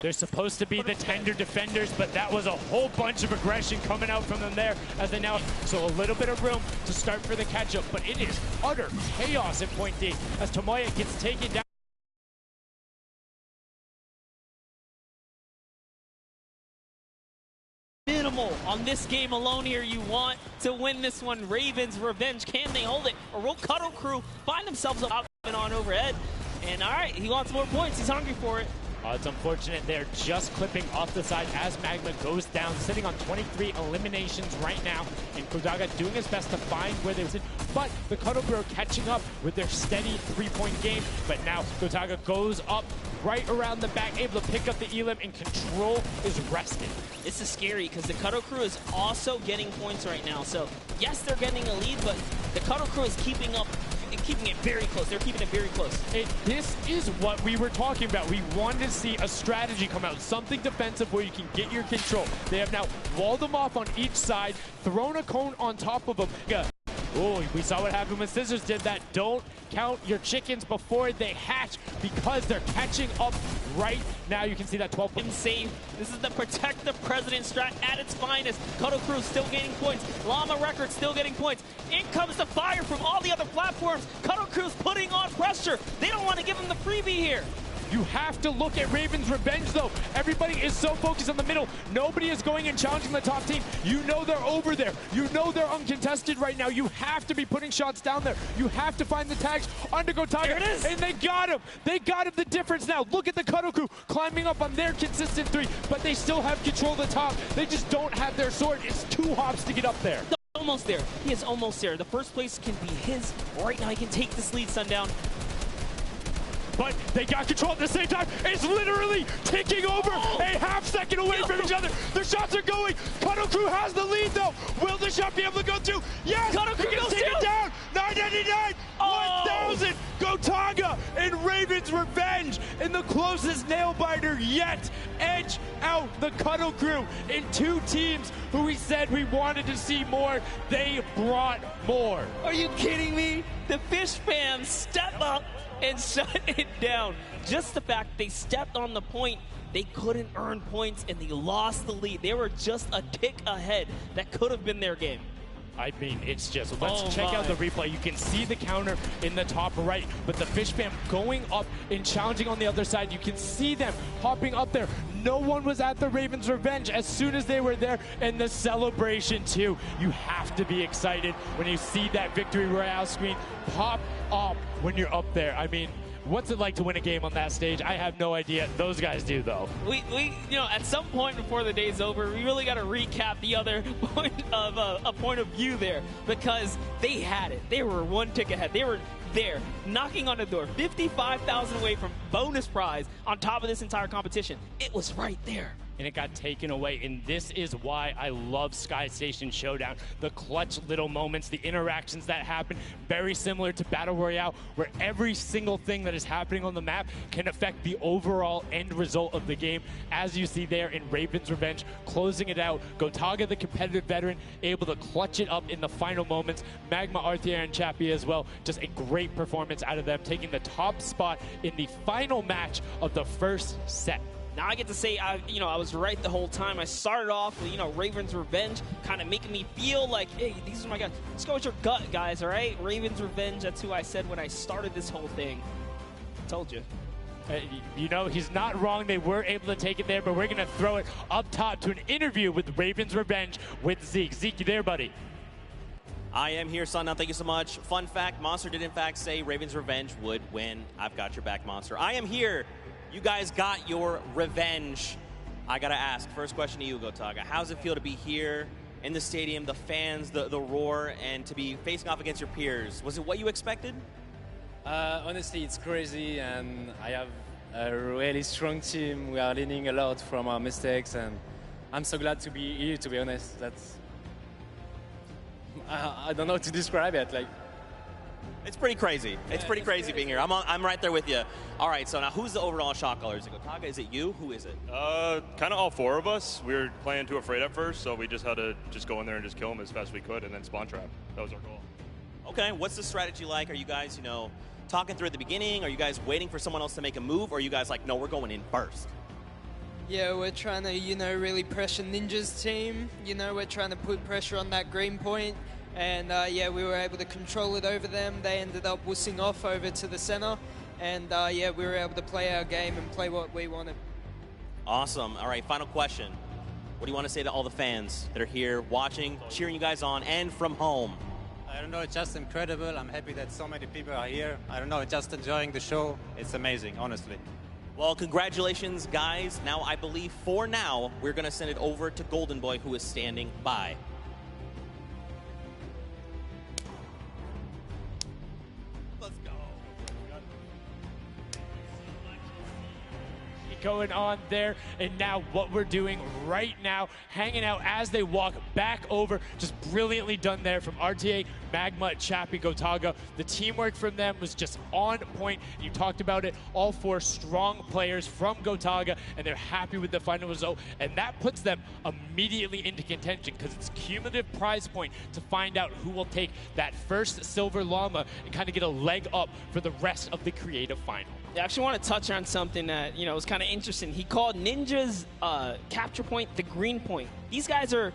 They're supposed to be the tender defenders, but that was a whole bunch of aggression coming out from them there as they now, so a little bit of room to start for the catch-up, but it is utter chaos in Point D as Tomoya gets taken down. Minimal on this game alone here. You want to win this one. Ravens revenge. Can they hold it? Or will Cuddle Crew find themselves up and on overhead? And all right, he wants more points. He's hungry for it. It's unfortunate they're just clipping off the side as Magma goes down, sitting on 23 eliminations right now, and Kodaga doing his best to find where they sit. But the Cuddle Crew are catching up with their steady three-point game, but now Kodaga goes up right around the back, able to pick up the Elim, and control is resting. This is scary because the Cuddle Crew is also getting points right now. So yes, they're getting a lead, but the Cuddle Crew is keeping up and keeping it very close. They're keeping it very close. This is what we were talking about. We wanted to see a strategy come out, something defensive where you can get your control. They have now walled them off on each side, thrown a cone on top of them. Oh, we saw what happened when Scissors did that. Don't count your chickens before they hatch because they're catching up right now. You can see that 12 points. Save. This is the protect the president strat at its finest. Cuddle Crew still gaining points. Llama Records still getting points. In comes the fire from all the other platforms. Cuddle Crew's putting on pressure. They don't want to give them the freebie here. You have to look at Ravens Revenge, though. Everybody is so focused on the middle. Nobody is going and challenging the top team. You know they're over there. You know they're uncontested right now. You have to be putting shots down there. You have to find the tags under Kodaga. There it is. And they got him. They got him the difference now. Look at the Cuddle Crew climbing up on their consistent three, but they still have control of the top. They just don't have their sword. It's 2 hops to get up there. Almost there. He is almost there. The first place can be his. Right now he can take this lead, Sundown. But they got control at the same time. It's literally ticking over a half-second away from each other. The shots are going. Cuddle Crew has the lead, though. Will the shot be able to go through? Yes! Cuddle Crew goes take it down. 999, 1,000. Kodaga and Ravens Revenge in the closest nail-biter yet. Edge out the Cuddle Crew in 2 teams who we said we wanted to see more. They brought more. Are you kidding me? The Fish fans step up and shut it down. Just the fact they stepped on the point, they couldn't earn points and they lost the lead. They were just a tick ahead. That could have been their game. I mean, it's just, let's check out the replay. You can see the counter in the top right, but the Fish fam going up and challenging on the other side. You can see them hopping up there. No one was at the Ravens Revenge as soon as they were there, and the celebration too. You have to be excited when you see that Victory Royale screen pop up when you're up there. I mean, what's it like to win a game on that stage? I have no idea. Those guys do, though. We you know, at some point before the day's over, we really got to recap the other point of a point of view there, because they had it. They were 1 tick ahead. They were there, knocking on the door, 55,000 away from bonus prize on top of this entire competition. It was right there. And it got taken away, and this is why I love Sky Station Showdown. The clutch little moments, the interactions that happen, very similar to Battle Royale, where every single thing that is happening on the map can affect the overall end result of the game, as you see there in Ravens Revenge, closing it out. Kodaga, the competitive veteran, able to clutch it up in the final moments. Magma, Arthur, and Chappie as well. Just a great performance out of them, taking the top spot in the final match of the first set. Now I get to say, I was right the whole time. I started off with, Ravens Revenge, kind of making me feel like, hey, these are my guys. Let's go with your gut, guys, all right? Ravens Revenge, that's who I said when I started this whole thing. I told you. He's not wrong. They were able to take it there, but we're going to throw it up top to an interview with Ravens Revenge with Zeke. Zeke, you there, buddy? I am here, Sundown. Thank you so much. Fun fact, Monster did in fact say Ravens Revenge would win. I've got your back, Monster. I am here. You guys got your revenge. I gotta ask, first question to you, Kodaga. How does it feel to be here in the stadium, the fans, the roar, and to be facing off against your peers? Was it what you expected? Honestly, it's crazy, and I have a really strong team. We are learning a lot from our mistakes, and I'm so glad to be here, to be honest. I don't know how to describe it. It's pretty crazy. It's pretty crazy being here. I'm right there with you. All right, so now who's the overall shot caller? Is it Kodaga? Is it you? Who is it? Kind of all 4 of us. We were playing too afraid at first, so we just had to go in there and just kill them as fast as we could and then spawn trap. That was our goal. Okay, what's the strategy like? Are you guys, talking through at the beginning? Are you guys waiting for someone else to make a move? Or are you guys like, no, we're going in first? Yeah, we're trying to, really pressure Ninja's team. We're trying to put pressure on that green point. And yeah, we were able to control it over them. They ended up wussing off over to the center. And yeah, we were able to play our game and play what we wanted. Awesome. All right, final question. What do you want to say to all the fans that are here watching, cheering you guys on, and from home? I don't know, it's just incredible. I'm happy that so many people are here. I don't know, just enjoying the show. It's amazing, honestly. Well, congratulations, guys. Now, I believe for now, we're going to send it over to Golden Boy, who is standing by. Let's go. Going on there, and now what we're doing right now, hanging out as they walk back over, just brilliantly done there from RTA, Magma, Chappie, Gotaga. The teamwork from them was just on point. You talked about it, all 4 strong players from Gotaga, and they're happy with the final result, and that puts them immediately into contention because it's cumulative prize point to find out who will take that first silver llama and kind of get a leg up for the rest of the creative final. I actually want to touch on something that, was kind of interesting. He called Ninja's capture point the green point. These guys are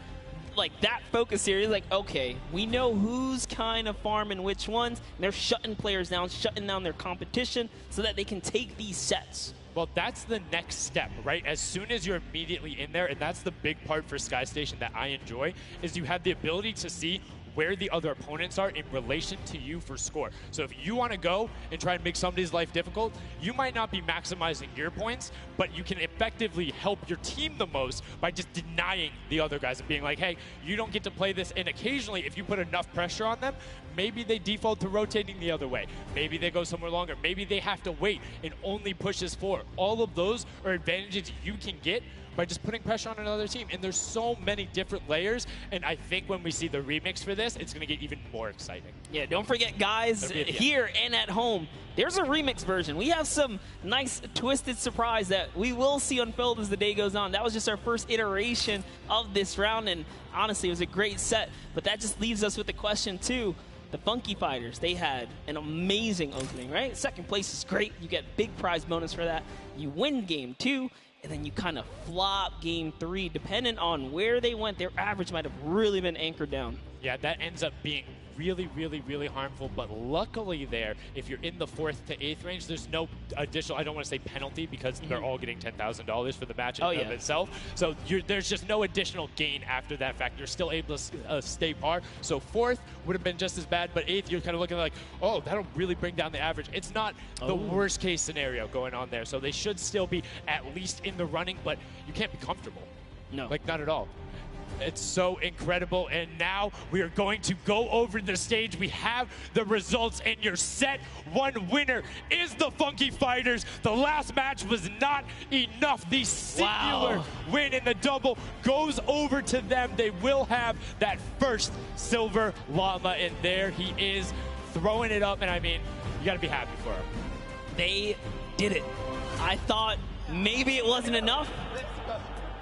like that focus here. He's like, okay, we know who's kind of farming which ones. And they're shutting players down, shutting down their competition so that they can take these sets. Well, that's the next step, right? As soon as you're immediately in there, and that's the big part for Sky Station that I enjoy, is you have the ability to see where the other opponents are in relation to you for score. So if you want to go and try and make somebody's life difficult, you might not be maximizing your points, but you can effectively help your team the most by just denying the other guys and being like, hey, you don't get to play this. And occasionally, if you put enough pressure on them, maybe they default to rotating the other way. Maybe they go somewhere longer. Maybe they have to wait and only pushes forward. All of those are advantages you can get by just putting pressure on another team. And there's so many different layers, and I think when we see the remix for this, it's gonna get even more exciting. Yeah, don't forget, guys, here and at home, there's a remix version. We have some nice twisted surprise that we will see unfold as the day goes on. That was just our first iteration of this round, and honestly, it was a great set. But that just leaves us with the question, too. The Funky Fighters, they had an amazing opening, right? Second place is great. You get big prize bonus for that. You win game 2. And then you kind of flop game 3. Depending on where they went, their average might have really been anchored down. Yeah, that ends up being really, really, really harmful. But luckily there, if you're in the 4th to 8th range, there's no additional, I don't want to say penalty, because they're all getting $10,000 for the match of itself. So there's just no additional gain after that fact. You're still able to stay par. So 4th would have been just as bad, but 8th, you're kind of looking like, oh, that'll really bring down the average. It's not the worst case scenario going on there. So they should still be at least in the running, but you can't be comfortable. No. Like, not at all. It's so incredible, and now we are going to go over the stage. We have the results, and your set 1 winner is the Funky Fighters. The last match was not enough. The singular win in the double goes over to them. They will have that first silver llama, and there he is throwing it up, and I mean, you got to be happy for him. They did it. I thought maybe it wasn't enough,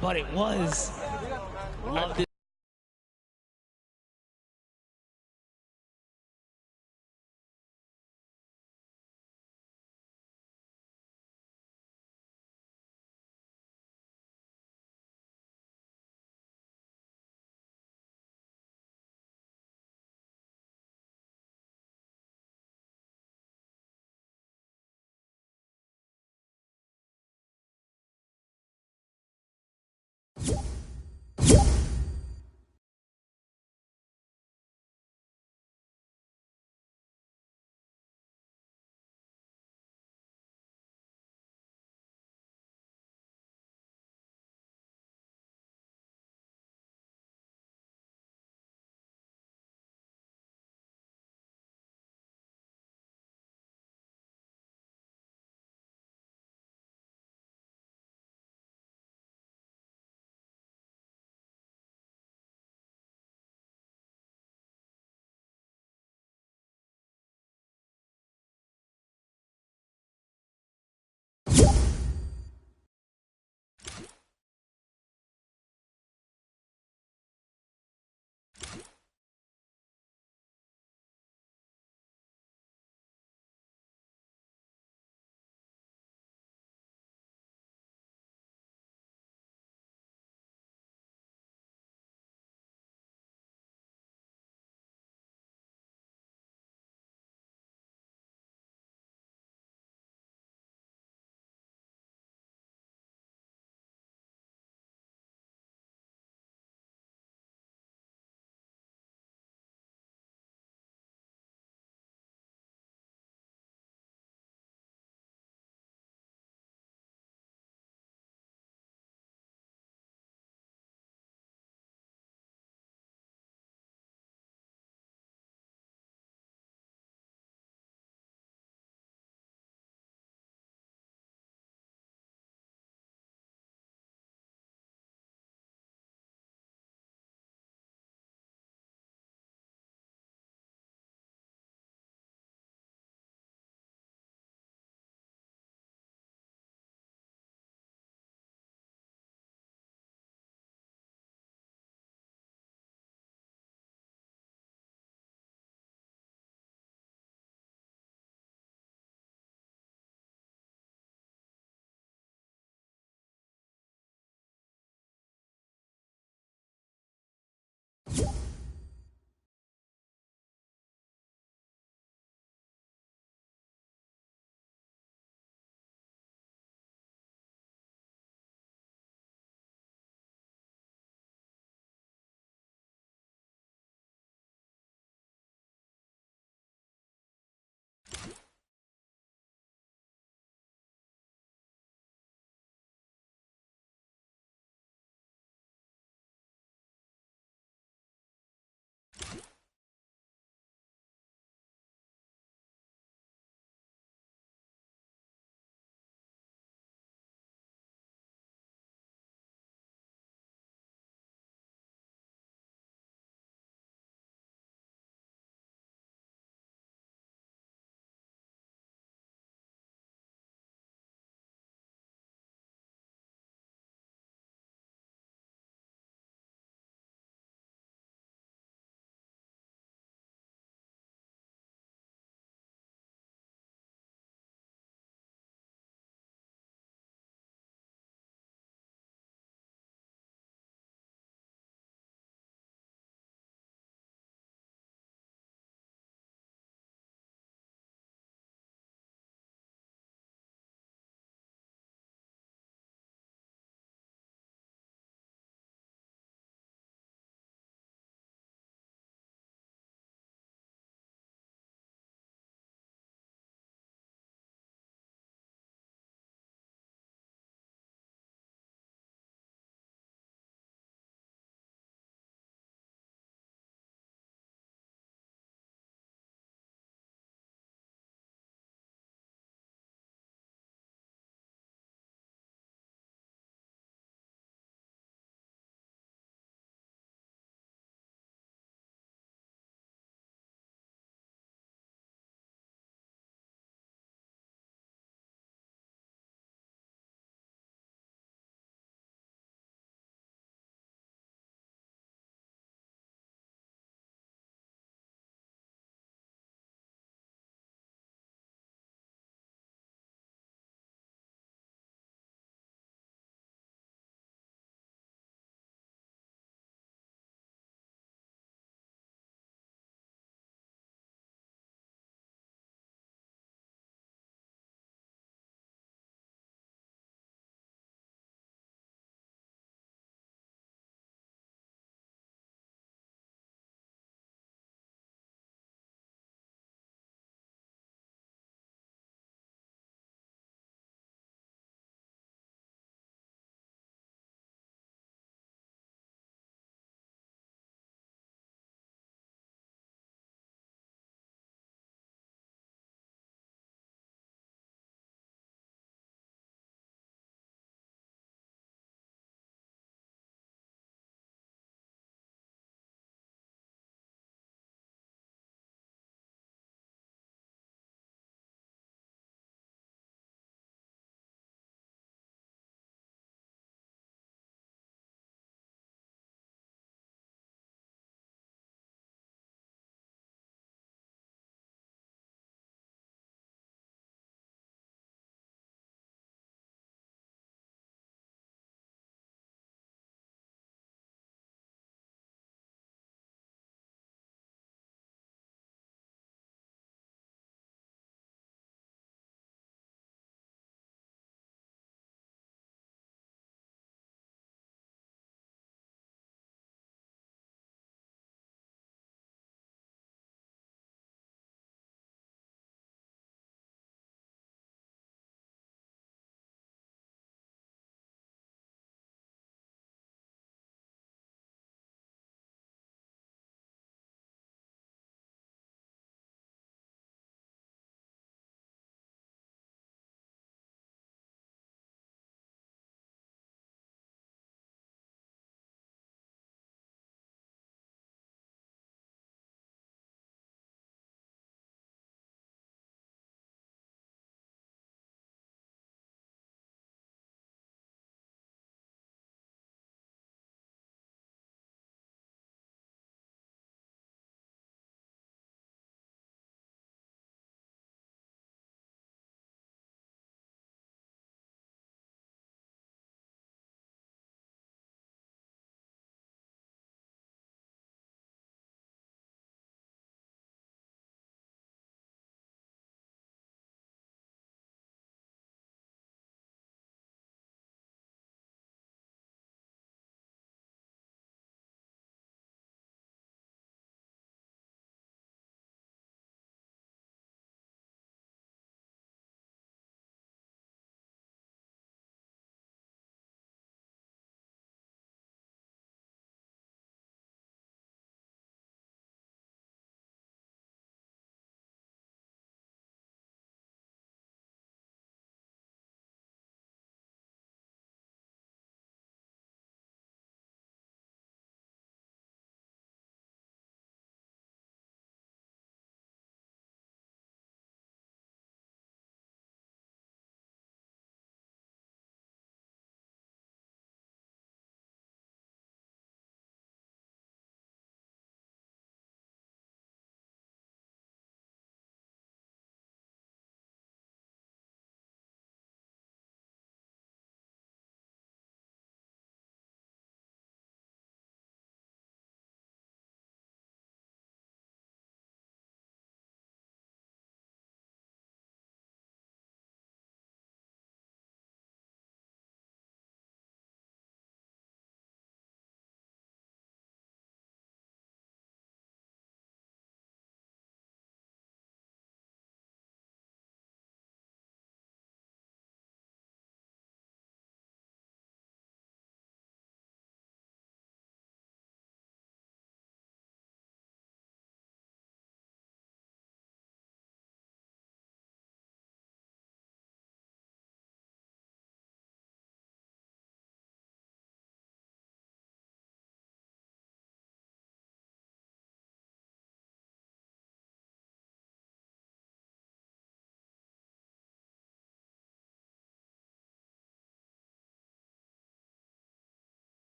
but it was. Love this.